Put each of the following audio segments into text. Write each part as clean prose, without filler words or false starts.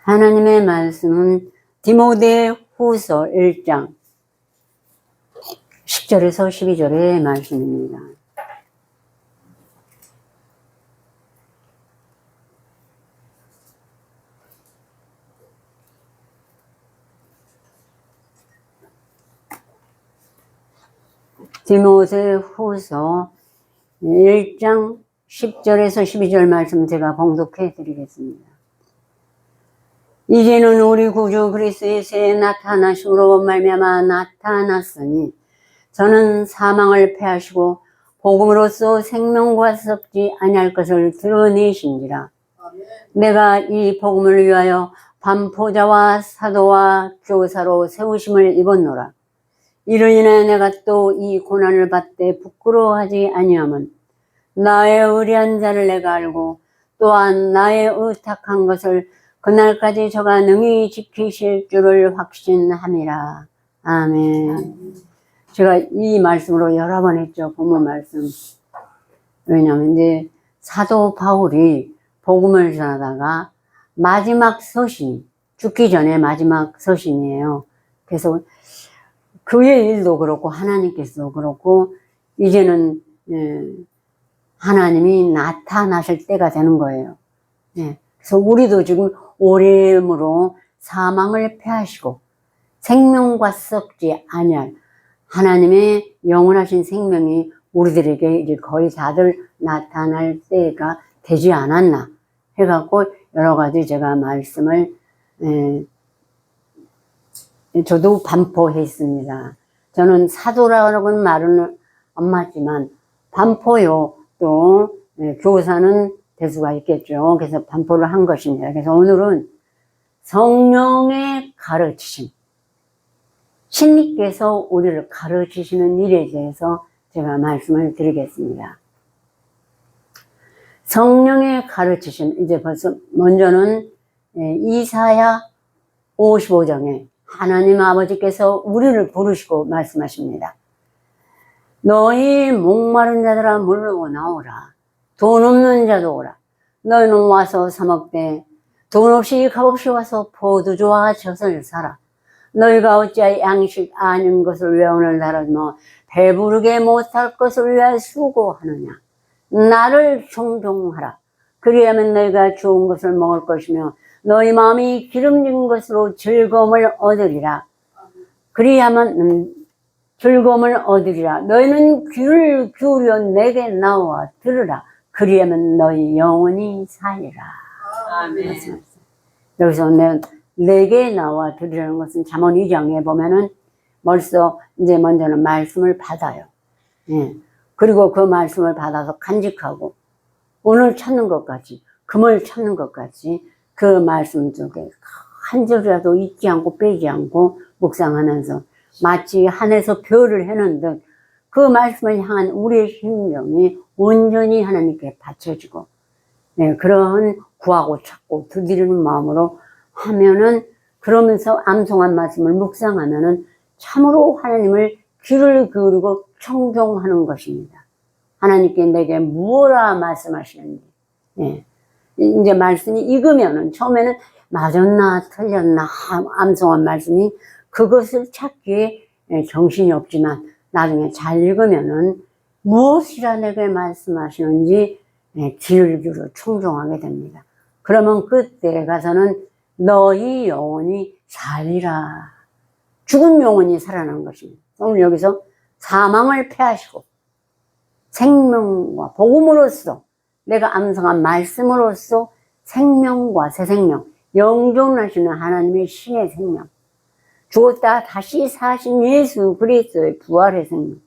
하나님의 말씀은 디모데후서 1장 10절에서 12절의 말씀입니다. 디모데후서 1장 10절에서 12절 말씀 제가 봉독해 드리겠습니다. 이제는 우리 구주 그리스도의 나타나심으로 말미암아 나타났으니 저는 사망을 패하시고 복음으로써 생명과 썩지 아니할 것을 드러내신지라. 내가 이 복음을 위하여 반포자와 사도와 교사로 세우심을 입었노라. 이로 인해 내가 또 이 고난을 받되 부끄러워하지 아니함은 나의 의리한 자를 내가 알고 또한 나의 의탁한 것을 그날까지 저가 능히 지키실 줄을 확신함이라. 아멘. 제가 이 말씀으로 여러 번 했죠. 본문 말씀. 왜냐하면 이제 사도 바울이 복음을 전하다가 마지막 서신, 죽기 전에 마지막 서신이에요. 그래서 그의 일도 그렇고 하나님께서도 그렇고 이제는 하나님이 나타나실 때가 되는 거예요. 그래서 우리도 지금 오래므로 사망을 패하시고 생명과 썩지 아니할 하나님의 영원하신 생명이 우리들에게 이제 거의 다들 나타날 때가 되지 않았나 해갖고 여러 가지 제가 말씀을 저도 반포했습니다. 저는 사도라고는 말은 안 맞지만 반포요 또 교사는 될 수가 있겠죠. 그래서 반포를 한 것입니다. 그래서 오늘은 성령의 가르치심, 신님께서 우리를 가르치시는 일에 대해서 제가 말씀을 드리겠습니다. 성령의 가르치심, 이제 벌써 먼저는 이사야 55장에 하나님 아버지께서 우리를 부르시고 말씀하십니다. 너희 목마른 자들아 물르고 나오라. 돈 없는 자도 오라. 너희는 와서 사 먹되 돈 없이 값없이 와서 포도주와 젖을 사라. 너희가 어찌하여 양식 아닌 것을 위하여 오늘날은 배부르게 못할 것을 위하여 수고하느냐. 나를 존경하라. 그리하면 너희가 좋은 것을 먹을 것이며 너희 마음이 기름진 것으로 즐거움을 얻으리라. 그리하면 즐거움을 얻으리라. 너희는 귀를 기울여 내게 나와 들으라. 그리하면 너희 영원히 살리라. 아멘. 여기서 내게 나와 들으라는 것은 잠언 2장에 보면은 벌써 이제 먼저는 말씀을 받아요. 그리고 그 말씀을 받아서 간직하고 오늘 찾는 것까지, 금을 찾는 것까지 그 말씀 속에 한 절이라도 잊지 않고 빼지 않고 묵상하면서 마치 하늘에서 별을 해놓은 듯 그 말씀을 향한 우리의 심령이 온전히 하나님께 바쳐지고 그런 구하고 찾고 두드리는 마음으로 하면은 그러면서 암송한 말씀을 묵상하면은 참으로 하나님을 귀를 기울이고 청종하는 것입니다. 하나님께 내게 무엇라 말씀하시는지 이제 말씀이 익으면은 처음에는 맞았나 틀렸나 암송한 말씀이 그것을 찾기에 정신이 없지만 나중에 잘 읽으면은 무엇이라 내게 말씀하시는지 귀를 기울여 청종하게 됩니다. 그러면 그때 가서는 너희 영혼이 살리라. 죽은 영혼이 살아나는 것입니다. 오늘 여기서 사망을 패하시고 생명과 복음으로써 내가 암송한 말씀으로써 생명과 새 생명, 영존하시는 하나님의 신의 생명, 죽었다 다시 사신 예수 그리스도의 부활의 생명,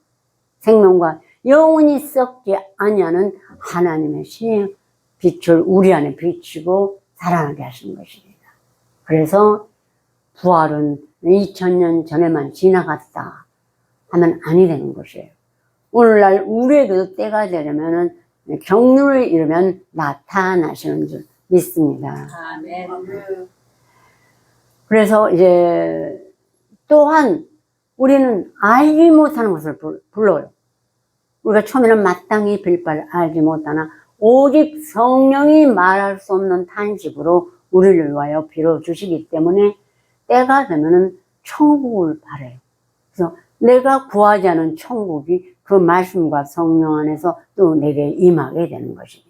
생명과 영원히 썩지 아니하는 하나님의 신의 빛을 우리 안에 비추고 살아나게 하신 것입니다. 그래서 부활은 2000년 전에만 지나갔다 하면 아니 되는 것이에요. 오늘날 우리에게도 때가 되려면은 경륜을 이루면 나타나시는 줄 믿습니다. 아멘. 그래서 이제 또한 우리는 알지 못하는 것을 불러요. 우리가 처음에는 마땅히 빌 바를 알지 못하나 오직 성령이 말할 수 없는 탄식으로 우리를 위하여 빌어주시기 때문에 때가 되면은 천국을 바래요. 그래서 내가 구하지 않은 천국이 그 말씀과 성령 안에서 또 내게 임하게 되는 것입니다.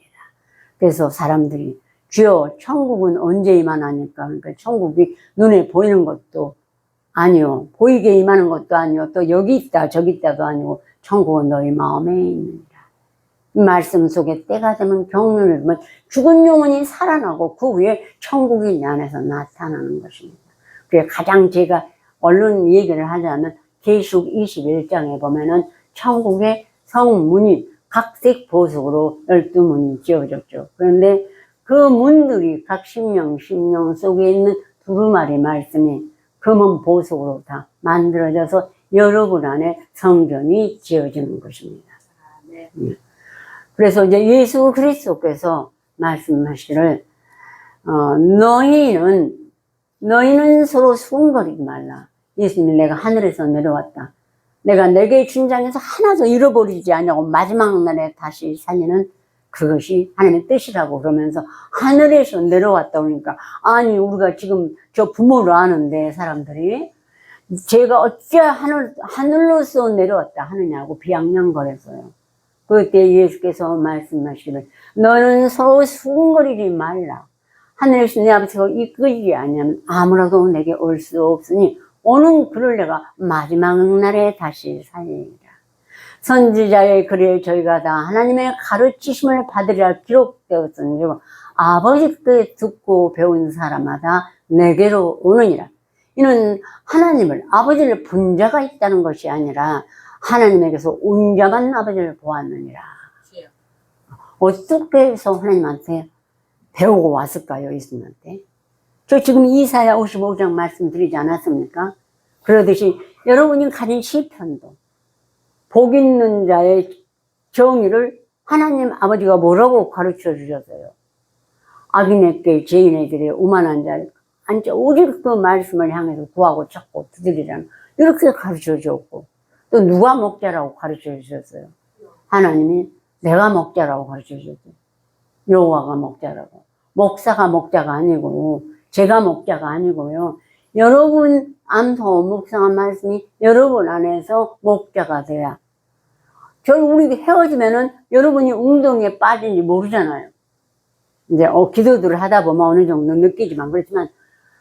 그래서 사람들이 주여 천국은 언제 임하나니까, 그러니까 천국이 눈에 보이는 것도 아니요, 보이게 임하는 것도 아니요, 또 여기 있다 저기 있다도 아니고 천국은 너희 마음에 있느니라. 이 말씀 속에 때가 되면 경륜을 보면 죽은 영혼이 살아나고 그 후에 천국이 내 안에서 나타나는 것입니다. 그래서 가장 제가 얼른 얘기를 하자면 계시록 21장에 보면은 천국의 성문이 각색 보석으로 12문이 지어졌죠. 그런데 그 문들이 각 심령 속에 있는 두루마리 말씀이 금은 보석으로 다 만들어져서 여러분 안에 성전이 지어지는 것입니다. 네. 그래서 이제 예수 그리스도께서 말씀하시기를 너희는 서로 수군거리지 말라. 예수님, 내가 하늘에서 내려왔다. 내가 내게 준장에서 하나도 잃어버리지 않냐고 마지막 날에 다시 살리는 그것이 하나님의 뜻이라고 그러면서 하늘에서 내려왔다 그러니까, 아니 우리가 지금 저 부모를 아는데 사람들이 제가 어째 하늘로서 내려왔다 하느냐고 비아냥거렸어요. 그때 예수께서 말씀하시기를 너는 서로 수군거리지 말라. 하늘에서 내 아버지가 이끄지 아니하면 아무라도 내게 올 수 없으니 오는 그를 내가 마지막 날에 다시 살리리라. 선지자의 글에 저희가 다 하나님의 가르치심을 받으리라 기록되었으니 아버지께 듣고 배운 사람마다 내게로 오느니라. 이는 하나님을 아버지를 본 자가 있다는 것이 아니라 하나님에게서 온 자만 아버지를 보았느니라. 어떻게 해서 하나님한테 배우고 왔을까요? 예수님한테. 저 지금 이사야 55장 말씀드리지 않았습니까? 그러듯이 여러분이 가진 시편도 복 있는 자의 정의를 하나님 아버지가 뭐라고 가르쳐 주셨어요? 악인에게 죄인에게 오만한 자를 앉아 오직 그 말씀을 향해서 구하고 찾고 두드리라는 이렇게 가르쳐 주었고, 또 누가 목자라고 가르쳐 주셨어요? 하나님이 내가 목자라고 가르쳐 주셨어요. 여호와가 목자라고. 목사가 목자가 아니고 제가 목자가 아니고요. 여러분 암소 묵상한 말씀이 여러분 안에서 목자가 돼야. 결국 우리 헤어지면은 여러분이 웅덩이에 빠진지 모르잖아요. 이제 기도들을 하다 보면 어느 정도 느끼지만, 그렇지만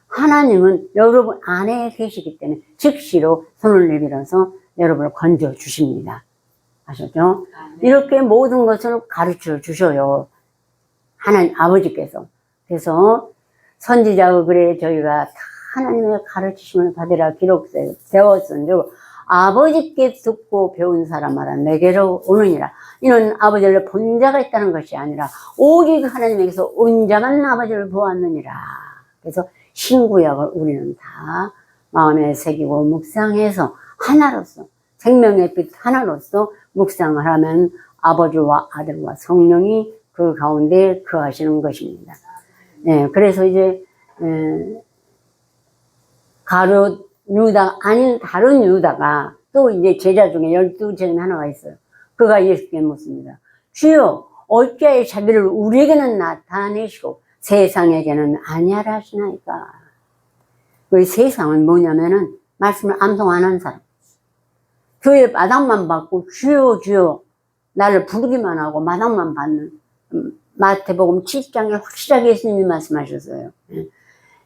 하나님은 여러분 안에 계시기 때문에 즉시로 손을 내밀어서 여러분을 건져 주십니다. 아셨죠? 이렇게 모든 것을 가르쳐 주셔요. 하나님 아버지께서. 그래서 선지자의 글에 저희가 다 하나님의 가르치심을 받으라 기록되었으니 아버지께 듣고 배운 사람마다 내게로 오느니라. 이는 아버지를 본 자가 있다는 것이 아니라 오직 하나님에게서 온 자만 아버지를 보았느니라. 그래서 신구약을 우리는 다 마음에 새기고 묵상해서 하나로서 생명의 빛 하나로서 묵상을 하면 아버지와 아들과 성령이 그 가운데 거하시는 것입니다. 예, 그래서 이제 가룟 유다 아닌 다른 유다가 또 이제 제자 중에 12제자 하나가 있어요. 그가 예수께 묻습니다. 주여, 어찌하여 자기를 우리에게는 나타내시고 세상에게는 아니하라 하시나이까. 그 세상은 뭐냐면은 말씀을 암송 안 한 사람, 교회 마당만 받고 주여 주여 나를 부르기만 하고 마당만 받는, 마태복음 7장에 확실하게 예수님이 말씀하셨어요.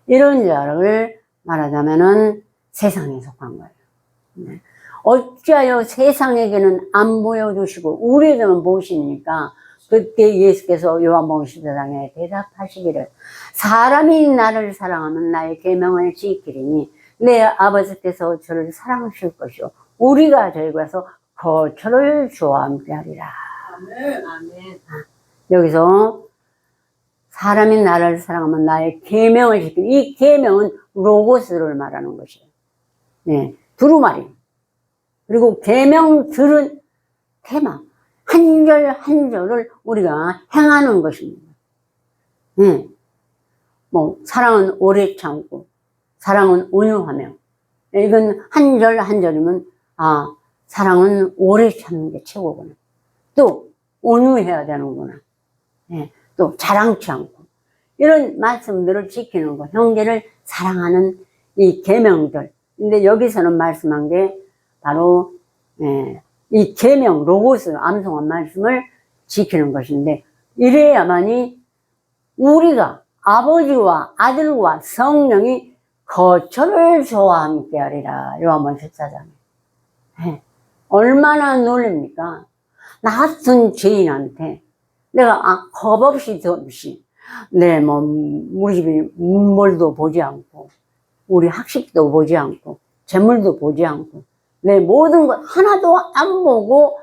이런 자를 말하자면은 세상에 속한 거예요. 어찌하여 세상에게는 안 보여주시고 우리에게만 보시니까, 그때 예수께서 요한복음 14장에 대답하시기를 사람이 나를 사랑하면 나의 계명을 지키리니 내 아버지께서 저를 사랑하실 것이요 우리가 저희가서 거처를 주와 함께 하리라. 아멘. 여기서 사람이 나를 사랑하면 나의 계명을 지키는, 이 계명은 로고스를 말하는 것이에요. 네, 두루마리. 그리고 계명 들은 테마, 한 절 한 절을 우리가 행하는 것입니다. 네. 뭐 사랑은 오래 참고 사랑은 온유하며, 이건 한 절 한 절이면 사랑은 오래 참는 게 최고구나. 또 온유해야 되는구나. 네. 또 자랑치 않고, 이런 말씀들을 지키는 거, 형제를 사랑하는 이 계명들. 근데 여기서는 말씀한 게 바로 이 계명, 로고스, 암송한 말씀을 지키는 것인데, 이래야만이 우리가 아버지와 아들과 성령이 거처를 저와 함께 하리라. 요한복음 14장에. 얼마나 놀랍니까? 나 같은 죄인한테 내가 겁 없이 우리 집에 문물도 보지 않고, 우리 학식도 보지 않고, 재물도 보지 않고, 내 모든 것 하나도 안 보고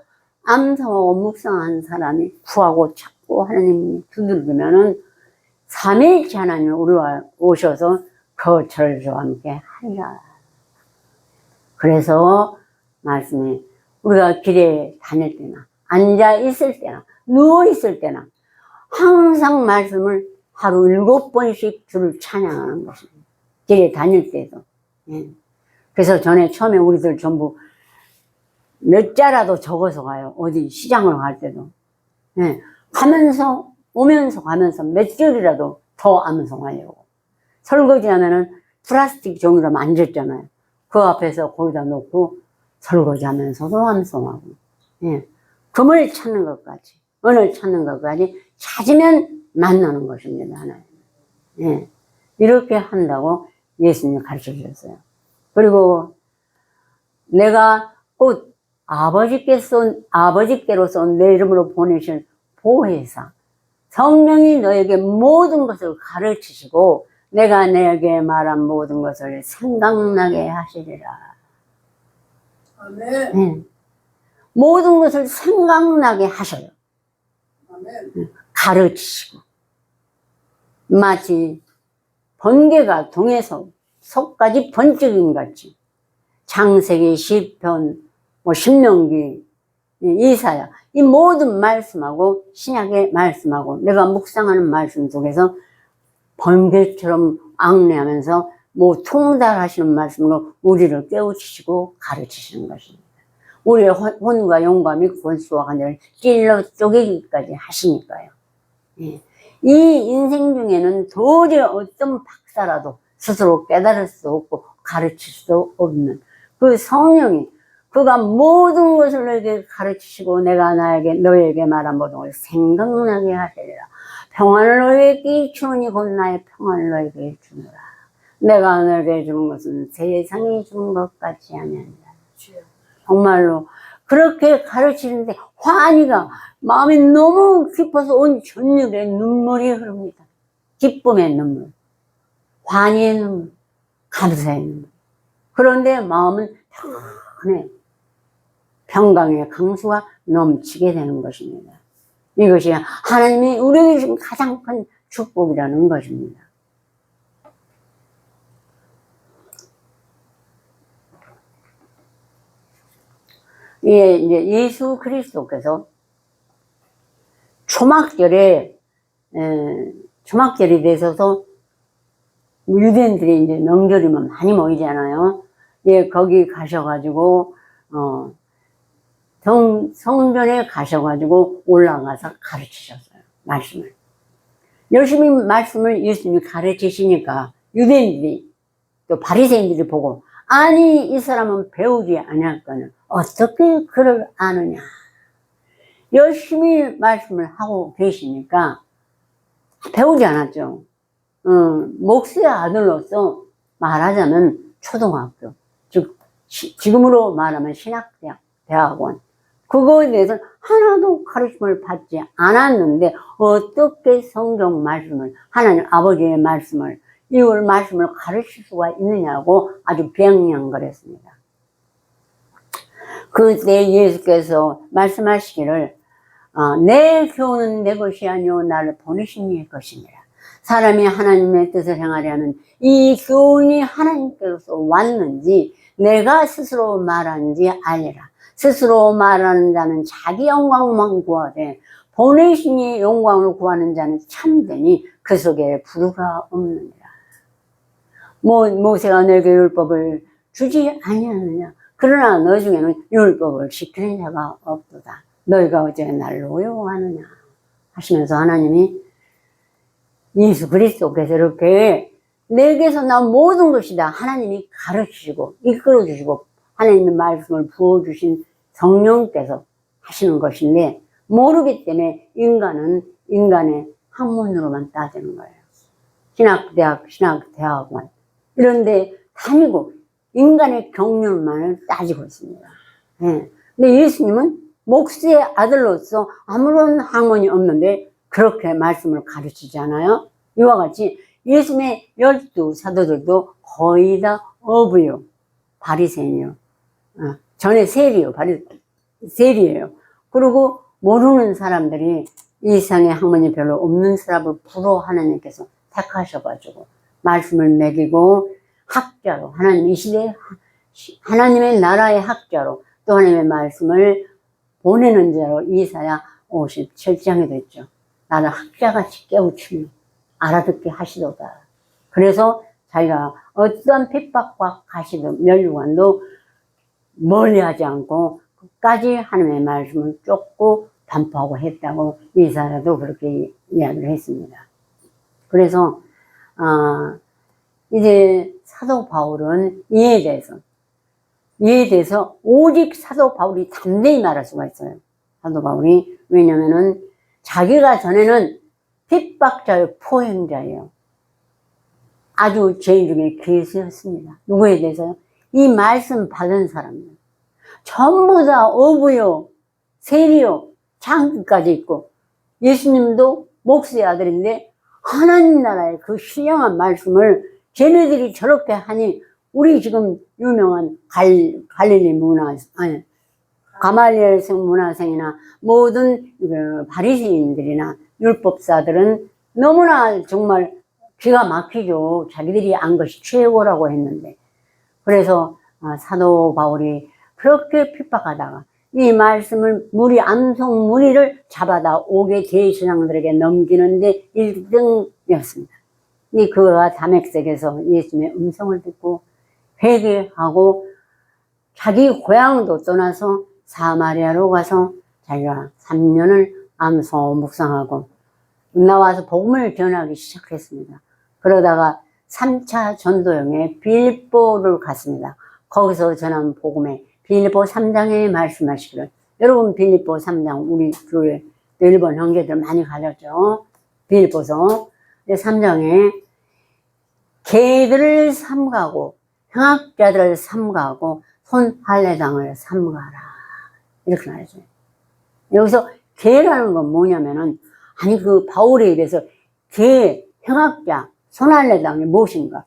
암송하고 묵상한 사람이 구하고 찾고 하나님이 두들기면은 삼위일체 하나님이 우리와 오셔서 거처를 저와 함께 하리라. 그래서 말씀이 우리가 길에 다닐 때나 앉아 있을 때나 누워 있을 때나 항상 말씀을 하루 7번씩 주를 찬양하는 것입니다. 길에 다닐 때도. 그래서 처음에 우리들 전부 몇 자라도 적어서 가요. 어디 시장을 갈 때도. 가면서 몇 줄이라도 더 암송하려고. 설거지 하면은 플라스틱 종이로 만졌잖아요. 그 앞에서 거기다 놓고 설거지 하면서도 암송하고. 금을 찾는 것까지, 은을 찾는 것까지 찾으면 만나는 것입니다, 하나님. 이렇게 한다고 예수님이 가르쳐 주셨어요. 그리고 내가 곧 아버지께로서 내 이름으로 보내신 보혜사, 성령이 너에게 모든 것을 가르치시고 내가 너에게 말한 모든 것을 생각나게 하시리라. 아멘. 모든 것을 생각나게 하셔요. 아멘. 가르치시고. 마치 번개가 동에서 속까지 번쩍임 같이 창세기, 시편, 신명기, 이사야, 이 모든 말씀하고 신약의 말씀하고 내가 묵상하는 말씀 속에서 번개처럼 앙내하면서 통달하시는 말씀으로 우리를 깨우치시고 가르치시는 것입니다. 우리의 혼과 영감이 골수와 간절을 찔러 쪼개기까지 하시니까요. 이 인생 중에는 도저히 어떤 박사라도 스스로 깨달을 수 없고 가르칠 수 없는 그 성령이 그가 모든 것을 너에게 가르치시고 내가 너에게 말한 모든 것을 생각나게 하시리라. 평안을 너에게 끼치노니 곧 나의 평안을 너에게 주노라. 내가 너에게 주는 것은 세상이 주는 것 같지 아니하니라. 정말로 그렇게 가르치는데 환희가 마음이 너무 깊어서 온 전율에 눈물이 흐릅니다. 기쁨의 눈물, 환희의 눈물, 감사의 눈물. 그런데 마음은 평안해. 평강의 강수가 넘치게 되는 것입니다. 이것이 하나님이 우리에게 주신 가장 큰 축복이라는 것입니다. 이제 예수 그리스도께서 초막절이 되셔서 유대인들이 이제 명절이면 많이 모이잖아요. 거기 가셔가지고, 성전에 가셔가지고 올라가서 가르치셨어요. 말씀을. 열심히 말씀을 예수님이 가르치시니까 유대인들이 또 바리새인들이 보고 아니 이 사람은 배우지 아니할거는 어떻게 그를 아느냐. 열심히 말씀을 하고 계시니까 배우지 않았죠. 목수의 아들로서 말하자면 초등학교, 즉 지금으로 말하면 신학대학, 대학원, 그거에 대해서 하나도 가르침을 받지 않았는데 어떻게 성경 말씀을, 하나님 아버지의 말씀을, 이걸 말씀을 가르칠 수가 있느냐고 아주 비아냥거렸습니다. 그때 예수께서 말씀하시기를 내 교훈은 내 것이 아니오 나를 보내신 이의 것이니라. 사람이 하나님의 뜻을 행하려면 이 교훈이 하나님께로서 왔는지 내가 스스로 말하는지 알리라. 스스로 말하는 자는 자기 영광만 구하되 보내신 이의 영광을 구하는 자는 참되니 그 속에 불의가 없느니라. 모세가 너에게 율법을 주지 아니하느냐. 그러나 너 중에는 율법을 지키는 자가 없도다. 너희가 어째 나를 노여워하느냐 하시면서 하나님이 예수 그리스도께서 이렇게 내게서 나온 모든 것이 다 하나님이 가르치시고 이끌어 주시고 하나님의 말씀을 부어주신 성령께서 하시는 것인데 모르기 때문에 인간은 인간의 학문으로만 따지는 거예요. 신학대학원 이런데 다니고 인간의 경륜만을 따지고 있습니다. 예. 근데 예수님은 목수의 아들로서 아무런 학문이 없는데 그렇게 말씀을 가르치잖아요. 이와 같이 예수님의 12 사도들도 거의 다 어부요, 바리새인이요. 전에 세리요, 세리예요. 그리고 모르는 사람들이 이 세상에 학문이 별로 없는 사람을 부러 하나님께서 택하셔가지고 말씀을 먹이고 학자로 하나님 이 시대 하나님의 나라의 학자로 또 하나님의 말씀을 보내는 자로 이사야 57장에 됐죠. 나를 학자같이 깨우치며 알아듣게 하시도다. 그래서 자기가 어떠한 핍박과 가시든 멸류관도 멀리하지 않고 끝까지 하나님의 말씀을 쫓고 반포하고 했다고 이사야도 그렇게 이야기를 했습니다. 그래서 이제 사도 바울은 이에 대해서 오직 사도 바울이 담대히 말할 수가 있어요. 사도 바울이. 왜냐면은 자기가 전에는 핍박자요, 포행자예요. 아주 죄인 중에 괴수였습니다. 누구에 대해서요? 이 말씀 받은 사람들. 전부 다 어부요, 세리요, 장기까지 있고, 예수님도 목수의 아들인데, 하나님 나라의 그 신령한 말씀을 쟤네들이 저렇게 하니, 우리 지금 유명한 갈릴리 가말리엘성 문화생이나 모든 바리새인들이나 율법사들은 너무나 정말 기가 막히죠. 자기들이 안 것이 최고라고 했는데. 그래서 사도 바울이 그렇게 핍박하다가 이 말씀을 암송 무리를 잡아다 옥의 대제사장들에게 넘기는데 1등이었습니다. 그가 다메섹에서 예수님의 음성을 듣고 회개하고 자기 고향도 떠나서 사마리아로 가서 자기가 3년을 암송 묵상하고 나와서 복음을 전하기 시작했습니다. 그러다가 3차 전도여행에 빌립보를 갔습니다. 거기서 전한 복음에 빌립보 3장에 말씀하시기를, 여러분 빌립보 3장 우리 교회 일본 형제들 많이 가졌죠. 빌립보서 3장에 개들을 삼가고 행악자들을 삼가고 손할례당을 삼가라 이렇게 말해줘요. 여기서 개라는 건 뭐냐면은 그 바울에 대해서 개, 행악자, 손할례당이 무엇인가?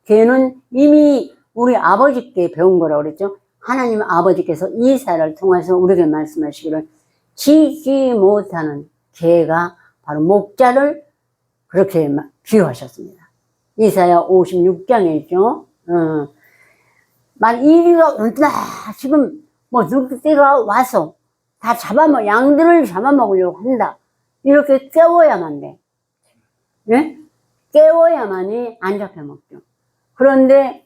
개는 이미 우리 아버지께 배운 거라고 그랬죠. 하나님 아버지께서 이사야를 통해서 우리에게 말씀하시기를 지지 못하는 개가 바로 목자를 그렇게 비유하셨습니다. 이사야 56장에 있죠. 이리가 온다. 지금 늑대가 와서 다 양들을 잡아먹으려고 한다. 이렇게 깨워야만 돼. 네? 깨워야만이 안 잡혀먹죠. 그런데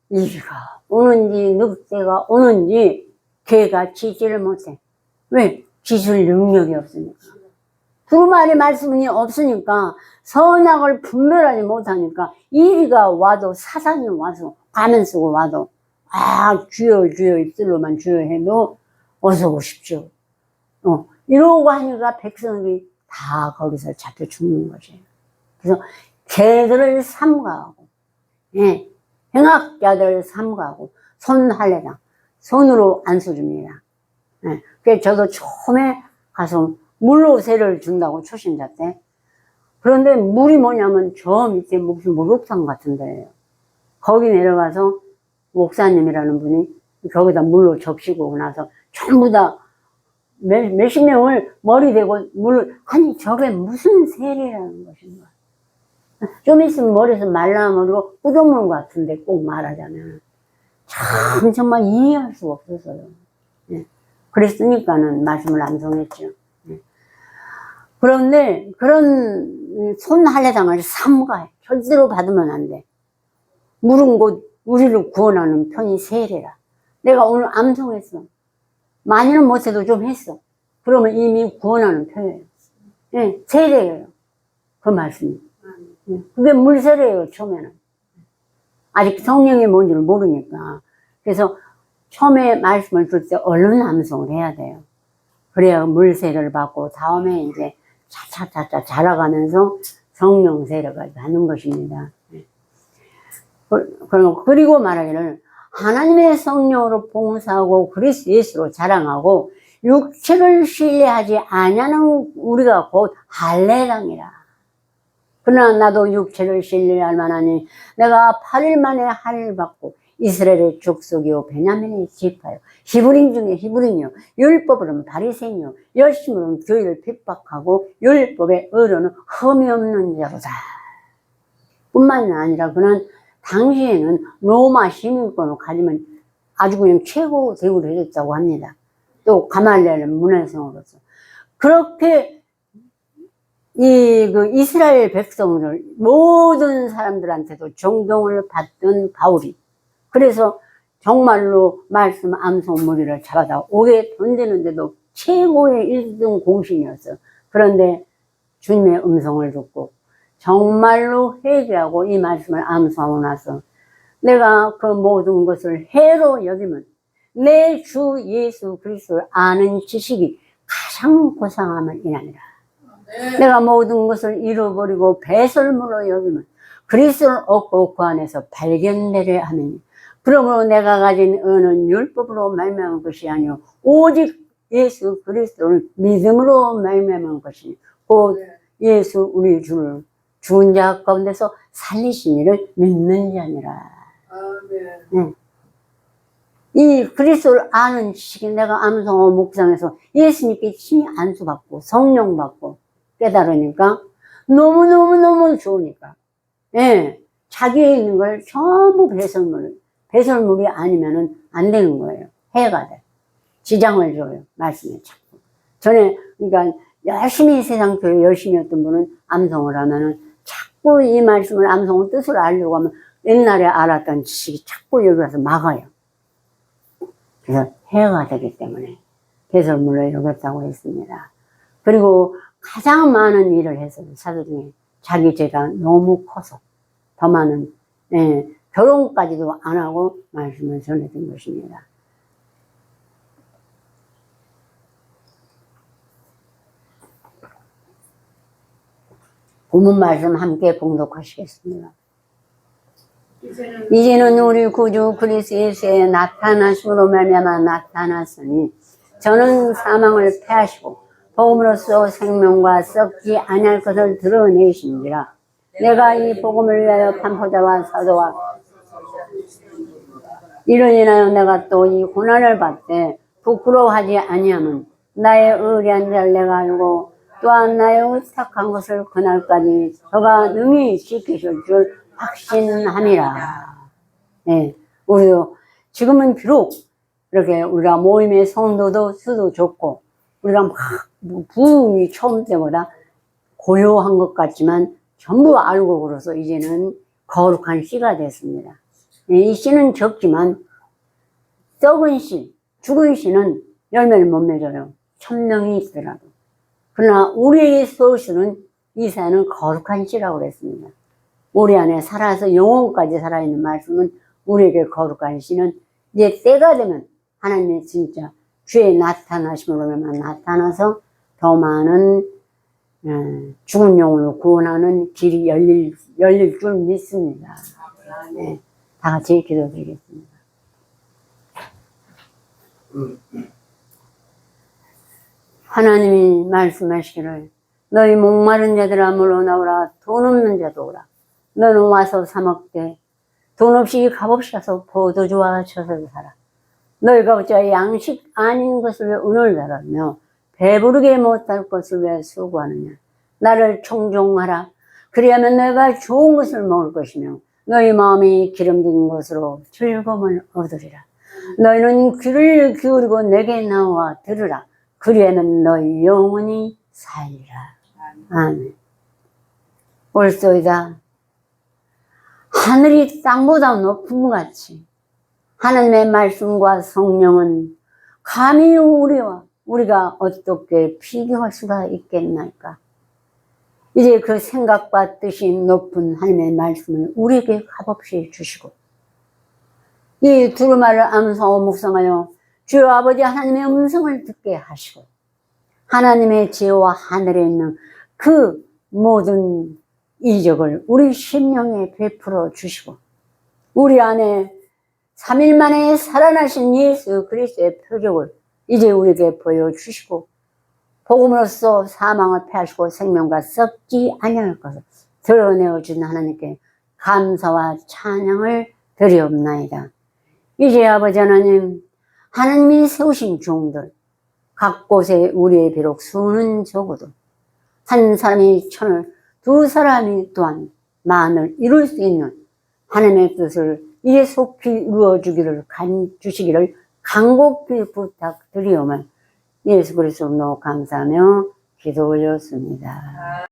이리가 오는지 늑대가 오는지 개가 지지를 못해. 왜? 지술 능력이 없으니까. 두루마리 말씀이 없으니까 선악을 분별하지 못하니까 이리가 와도 사단이 와서 가면 쓰고 와도 주여 주여 입술로만 주여 해도 어서 오십시오. 이러고 하니까 백성이 다 거기서 잡혀 죽는 것이에요. 그래서 개들을 삼가하고, 예, 행악자들을 삼가하고, 손할례당, 손으로 안수줍니다. 예, 그래서 저도 처음에 가서 물로 세를 준다고 초신자 때. 그런데 물이 뭐냐면 저 밑에 무슨 목욕탕 같은 데예요. 거기 내려가서 목사님이라는 분이 거기다 물로 적시고 나서 전부 다 몇십 명을 머리 대고 저게 무슨 세례라는 것인가. 좀 있으면 머리에서 말라버리고 뿌정물 같은데 꼭 말하자면 참 정말 이해할 수가 없었어요. 예. 그랬으니까는 말씀을 암송했죠. 예. 그런데 그런 손할례당을 삼가해. 절대로 받으면 안 돼. 물은 곧 우리를 구원하는 편이 세례라. 내가 오늘 암송했어. 많이는 못해도 좀 했어. 그러면 이미 구원하는 편이에요. 예, 세례예요. 그 말씀이. 그게 물세례예요, 처음에는. 아직 성령이 뭔지를 모르니까. 그래서 처음에 말씀을 줄 때 얼른 암송을 해야 돼요. 그래야 물세례를 받고 다음에 이제 차차차차 자라가면서 성령 세례가 하는 것입니다. 그리고 말하기를 하나님의 성령으로 봉사하고 그리스도 예수로 자랑하고 육체를 신뢰하지 아니하는 우리가 곧 할례당이라. 그러나 나도 육체를 신뢰할 만하니 내가 8일 만에 할례를 받고 이스라엘의 족속이요 베냐민의 지파요 히브리인 중에 히브리인이요 율법으로는 바리새인이요 열심으로는 교회를 핍박하고 율법의 의로는 흠이 없는 자로다. 뿐만이 아니라 그는 당시에는 로마 시민권을 가지면 아주 그냥 최고 대우를 해줬다고 합니다. 또 가말리엘은 문화생으로서 그렇게 그 이스라엘 백성을 모든 사람들한테도 존경을 받던 바울이 그래서 정말로 말씀 암송 무리를 잡아다 오게 던지는데도 최고의 1등 공신이었어요. 그런데 주님의 음성을 듣고 정말로 회개하고 이 말씀을 암송하고 나서 내가 그 모든 것을 해로 여기면 내 주 예수 그리스도를 아는 지식이 가장 고상함을 인하니라. 내가 모든 것을 잃어버리고 배설물로 여기면 그리스도를 얻고 그 안에서 발견되려 하느니 그러므로 내가 가진 은은 율법으로 말미암은 것이 아니요 오직 예수 그리스도를 믿음으로 말미암은 것이니 곧 예수 우리 주를 죽은 자 가운데서 살리신 이를 믿는 자니라. 네. 이 그리스도를 아는 지식이 내가 암송하고 묵상해서 예수님께 친히 안수받고 성령 받고 깨달으니까 너무너무너무 좋으니까 예, 자기에 있는 걸 전부 배설물이 아니면은 안 되는 거예요. 해가 돼. 지장을 줘요. 말씀에 자꾸. 전에 그러니까 열심히 세상 교회 열심히 했던 분은 암송을 하면은 자꾸 이 말씀을 암송의 뜻을 알려고 하면 옛날에 알았던 지식이 자꾸 여기 와서 막아요. 그래서 해가 되기 때문에 배설물로 여겼다고 했습니다. 그리고 가장 많은 일을 했어요. 사도 중에 자기 죄가 너무 커서 더 많은 결혼까지도 안 하고 말씀을 전해준 것입니다. 본문 말씀 함께 봉독하시겠습니다. 이제는 우리 구주 그리스도 예수의 나타나심으로 말미암아 나타났으니 저는 사망을 패하시고 복음으로써 생명과 썩지 아니할 것을 드러내신지라. 내가 이 복음을 위하여 반포자와 사도와 이를 인하여 내가 또 이 고난을 받되 부끄러워하지 아니함은 나의 의리한 자를 내가 알고 또한 나의 의탁한 것을 그날까지 저가 능히 지키실 줄 확신함이라. 네, 우리도 지금은 비록 이렇게 우리가 모임의 성도도 수도 좋고 우리가 막 부흥이 처음 때보다 고요한 것 같지만 전부 알고 그래서 이제는 거룩한 씨가 됐습니다. 이 씨는 적지만 썩은 씨, 죽은 씨는 열매를 못 맺어요. 1000명이 있더라도. 그러나 우리의 소스는 이사야는 거룩한 씨라고 그랬습니다. 우리 안에 살아서 영혼까지 살아있는 말씀은 우리에게 거룩한 씨는 이제 때가 되면 하나님의 진짜 주의 나타나심으로 나타나서 더 많은 죽은 영혼을 구원하는 길이 열릴 줄 믿습니다. 네, 다 같이 기도드리겠습니다. 하나님이 말씀하시기를 너희 목마른 자들아 물러나오라 돈 없는 자도 오라 너는 와서 사 먹되 돈 없이 값없이 가서 포도주와 젖을 사라. 너희가 어찌 양식 아닌 것을 왜 은을 달았며 배부르게 못할 것을 왜 수고하느냐. 나를 청종하라. 그리하면 너희가 좋은 것을 먹을 것이며 너희 마음이 기름진 것으로 즐거움을 얻으리라. 너희는 귀를 기울이고 내게 나와 들으라. 그리하면 너희 영원히 살리라. 아멘. 올소이다. 하늘이 땅보다 높은 것 같이 하나님의 말씀과 성령은 감히 우리가 어떻게 비교할 수가 있겠나이까. 이제 그 생각과 뜻이 높은 하나님의 말씀을 우리에게 값없이 주시고, 이 두루마리를 암송하고 묵상하여 주여 아버지 하나님의 음성을 듣게 하시고, 하나님의 지혜와 하늘에 있는 그 모든 이적을 우리 심령에 베풀어 주시고, 우리 안에 3일 만에 살아나신 예수 그리스도의 표적을 이제 우리에게 보여주시고, 복음으로써 사망을 패하시고 생명과 썩지 아니할 것을 드러내어 준 하나님께 감사와 찬양을 드리옵나이다. 이제 아버지 하나님, 하나님이 세우신 종들, 각 곳에 우리의 비록 수는 적어도 한 사람이 천을, 두 사람이 또한 만을 이룰 수 있는 하나님의 뜻을 이에 속히 이루어주기를 주시기를 간곡히 부탁드리오며 예수 그리스도로 감사하며 기도 올렸습니다.